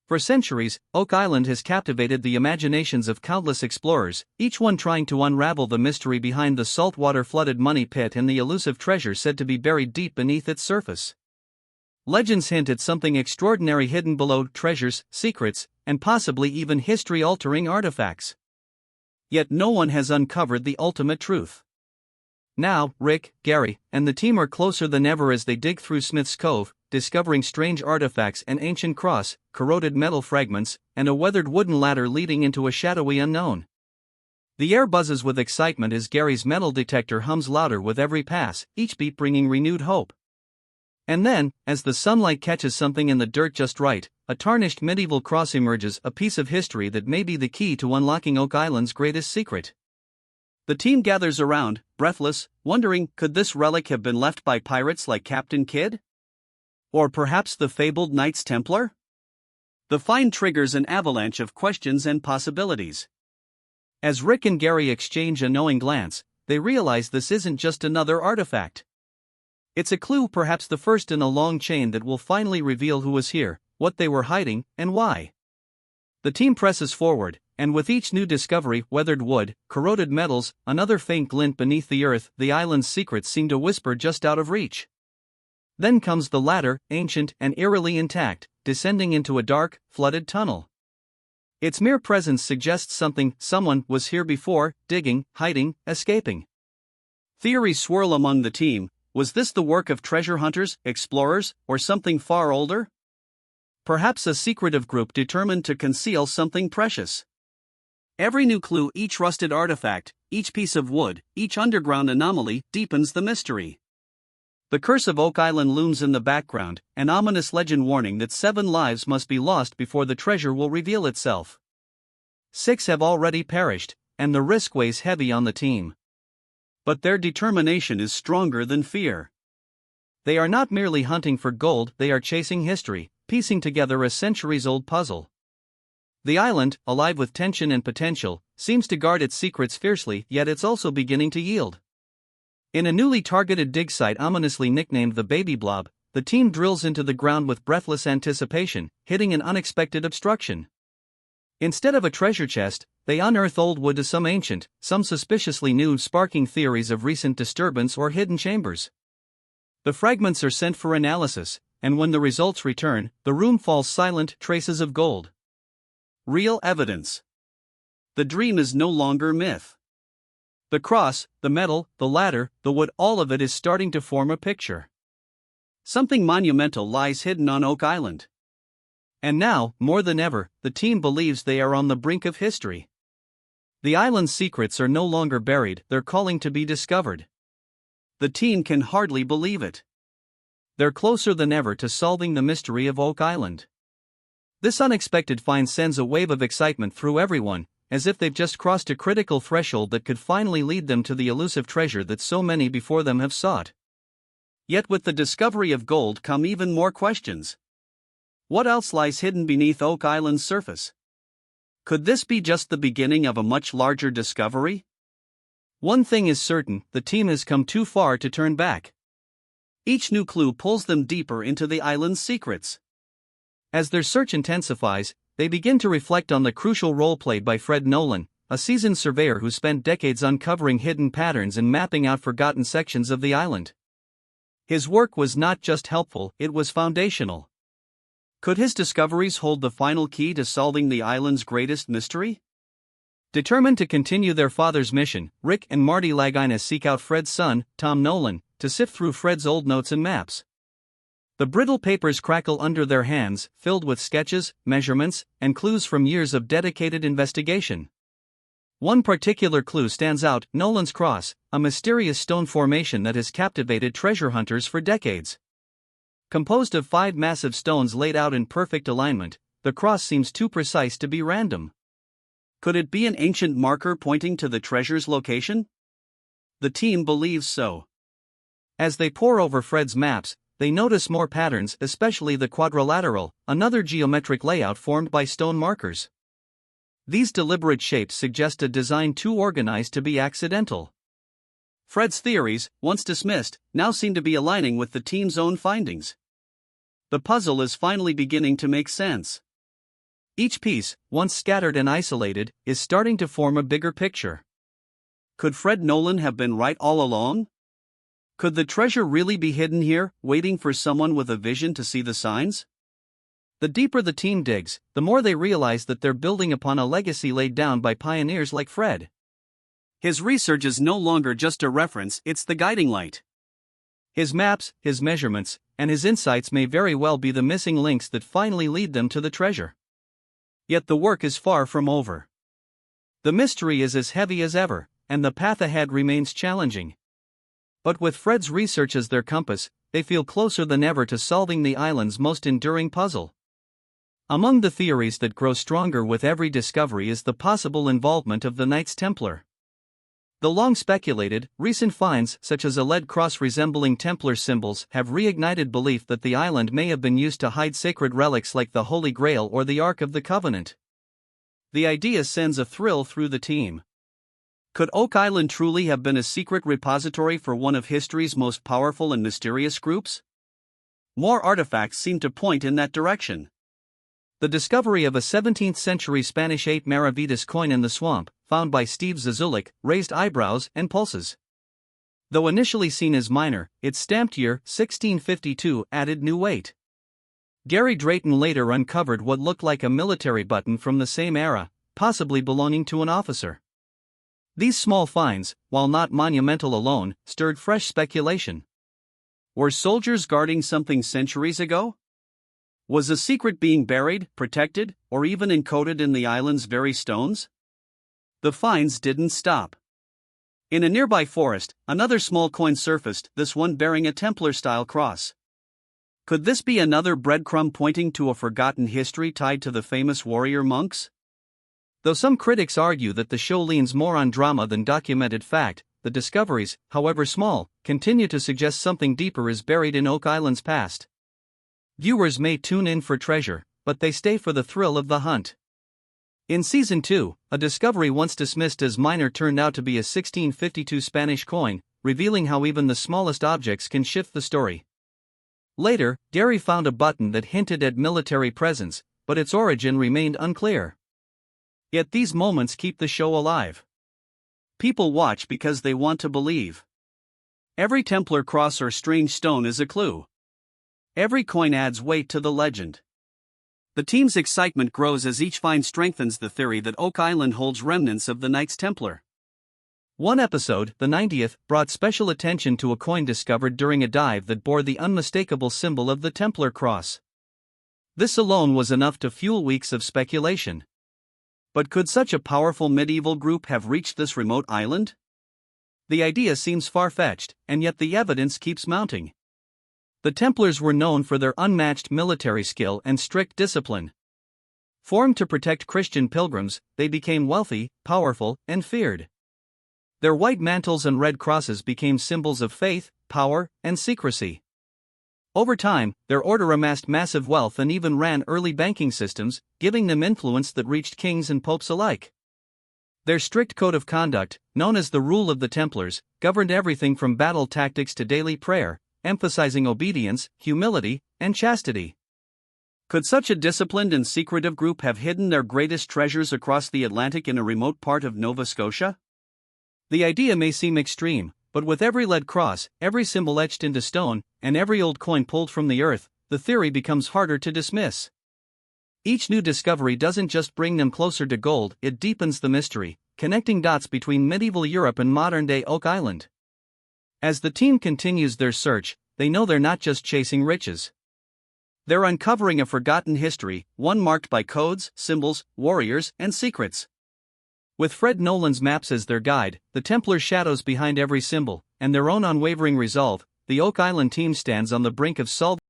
For centuries, Oak Island has captivated the imaginations of countless explorers, each one trying to unravel the mystery behind the saltwater-flooded money pit and the elusive treasure said to be buried deep beneath its surface. Legends hint at something extraordinary hidden below: treasures, secrets, and possibly even history-altering artifacts. Yet no one has uncovered the ultimate truth. Now, Rick, Gary, and the team are closer than ever as they dig through Smith's Cove, discovering strange artifacts: an ancient cross, corroded metal fragments, and a weathered wooden ladder leading into a shadowy unknown. The air buzzes with excitement as Gary's metal detector hums louder with every pass, each beat bringing renewed hope. And then, as the sunlight catches something in the dirt just right, a tarnished medieval cross emerges, a piece of history that may be the key to unlocking Oak Island's greatest secret. The team gathers around, breathless, wondering, could this relic have been left by pirates like Captain Kidd? Or perhaps the fabled Knights Templar? The find triggers an avalanche of questions and possibilities. As Rick and Gary exchange a knowing glance, they realize this isn't just another artifact. It's a clue, perhaps the first in a long chain that will finally reveal who was here, what they were hiding, and why. The team presses forward, and with each new discovery, weathered wood, corroded metals, another faint glint beneath the earth, the island's secrets seem to whisper just out of reach. Then comes the ladder, ancient and eerily intact, descending into a dark, flooded tunnel. Its mere presence suggests someone was here before, digging, hiding, escaping. Theories swirl among the team. Was this the work of treasure hunters, explorers, or something far older? Perhaps a secretive group determined to conceal something precious. Every new clue, each rusted artifact, each piece of wood, each underground anomaly deepens the mystery. The curse of Oak Island looms in the background, an ominous legend warning that 7 lives must be lost before the treasure will reveal itself. 6 have already perished, and the risk weighs heavy on the team. But their determination is stronger than fear. They are not merely hunting for gold, they are chasing history, piecing together a centuries-old puzzle. The island, alive with tension and potential, seems to guard its secrets fiercely, yet it's also beginning to yield. In a newly targeted dig site ominously nicknamed the Baby Blob, the team drills into the ground with breathless anticipation, hitting an unexpected obstruction. Instead of a treasure chest, they unearth old wood to some ancient, some suspiciously new, sparking theories of recent disturbance or hidden chambers. The fragments are sent for analysis, and when the results return, the room falls silent, traces of gold. Real evidence. The dream is no longer myth. The cross, the metal, the ladder, the wood, all of it is starting to form a picture. Something monumental lies hidden on Oak Island. And now, more than ever, the team believes they are on the brink of history. The island's secrets are no longer buried, they're calling to be discovered. The team can hardly believe it. They're closer than ever to solving the mystery of Oak Island. This unexpected find sends a wave of excitement through everyone, as if they've just crossed a critical threshold that could finally lead them to the elusive treasure that so many before them have sought. Yet with the discovery of gold come even more questions. What else lies hidden beneath Oak Island's surface? Could this be just the beginning of a much larger discovery? One thing is certain, the team has come too far to turn back. Each new clue pulls them deeper into the island's secrets. As their search intensifies, they begin to reflect on the crucial role played by Fred Nolan, a seasoned surveyor who spent decades uncovering hidden patterns and mapping out forgotten sections of the island. His work was not just helpful, it was foundational. Could his discoveries hold the final key to solving the island's greatest mystery? Determined to continue their father's mission, Rick and Marty Lagina seek out Fred's son, Tom Nolan, to sift through Fred's old notes and maps. The brittle papers crackle under their hands, filled with sketches, measurements, and clues from years of dedicated investigation. One particular clue stands out: Nolan's Cross, a mysterious stone formation that has captivated treasure hunters for decades. Composed of 5 massive stones laid out in perfect alignment, the cross seems too precise to be random. Could it be an ancient marker pointing to the treasure's location? The team believes so. As they pore over Fred's maps, they notice more patterns, especially the quadrilateral, another geometric layout formed by stone markers. These deliberate shapes suggest a design too organized to be accidental. Fred's theories, once dismissed, now seem to be aligning with the team's own findings. The puzzle is finally beginning to make sense. Each piece, once scattered and isolated, is starting to form a bigger picture. Could Fred Nolan have been right all along? Could the treasure really be hidden here, waiting for someone with a vision to see the signs? The deeper the team digs, the more they realize that they're building upon a legacy laid down by pioneers like Fred. His research is no longer just a reference, it's the guiding light. His maps, his measurements, and his insights may very well be the missing links that finally lead them to the treasure. Yet the work is far from over. The mystery is as heavy as ever, and the path ahead remains challenging. But with Fred's research as their compass, they feel closer than ever to solving the island's most enduring puzzle. Among the theories that grow stronger with every discovery is the possible involvement of the Knights Templar. The long speculated, recent finds such as a lead cross resembling Templar symbols have reignited belief that the island may have been used to hide sacred relics like the Holy Grail or the Ark of the Covenant. The idea sends a thrill through the team. Could Oak Island truly have been a secret repository for one of history's most powerful and mysterious groups? More artifacts seem to point in that direction. The discovery of a 17th-century Spanish 8 Maravidas coin in the swamp, found by Steve Zazulik, raised eyebrows and pulses. Though initially seen as minor, its stamped year, 1652, added new weight. Gary Drayton later uncovered what looked like a military button from the same era, possibly belonging to an officer. These small finds, while not monumental alone, stirred fresh speculation. Were soldiers guarding something centuries ago? Was a secret being buried, protected, or even encoded in the island's very stones? The finds didn't stop. In a nearby forest, another small coin surfaced, this one bearing a Templar-style cross. Could this be another breadcrumb pointing to a forgotten history tied to the famous warrior monks? Though some critics argue that the show leans more on drama than documented fact, the discoveries, however small, continue to suggest something deeper is buried in Oak Island's past. Viewers may tune in for treasure, but they stay for the thrill of the hunt. In Season 2, a discovery once dismissed as minor turned out to be a 1652 Spanish coin, revealing how even the smallest objects can shift the story. Later, Gary found a button that hinted at military presence, but its origin remained unclear. Yet these moments keep the show alive. People watch because they want to believe. Every Templar cross or strange stone is a clue. Every coin adds weight to the legend. The team's excitement grows as each find strengthens the theory that Oak Island holds remnants of the Knights Templar. One episode, the 90th, brought special attention to a coin discovered during a dive that bore the unmistakable symbol of the Templar cross. This alone was enough to fuel weeks of speculation. But could such a powerful medieval group have reached this remote island? The idea seems far-fetched, and yet the evidence keeps mounting. The Templars were known for their unmatched military skill and strict discipline. Formed to protect Christian pilgrims, they became wealthy, powerful, and feared. Their white mantles and red crosses became symbols of faith, power, and secrecy. Over time, their order amassed massive wealth and even ran early banking systems, giving them influence that reached kings and popes alike. Their strict code of conduct, known as the Rule of the Templars, governed everything from battle tactics to daily prayer, emphasizing obedience, humility, and chastity. Could such a disciplined and secretive group have hidden their greatest treasures across the Atlantic in a remote part of Nova Scotia? The idea may seem extreme, but with every lead cross, every symbol etched into stone, and every old coin pulled from the earth, the theory becomes harder to dismiss. Each new discovery doesn't just bring them closer to gold, it deepens the mystery, connecting dots between medieval Europe and modern-day Oak Island. As the team continues their search, they know they're not just chasing riches. They're uncovering a forgotten history, one marked by codes, symbols, warriors, and secrets. With Fred Nolan's maps as their guide, the Templar shadows behind every symbol, and their own unwavering resolve, the Oak Island team stands on the brink of solving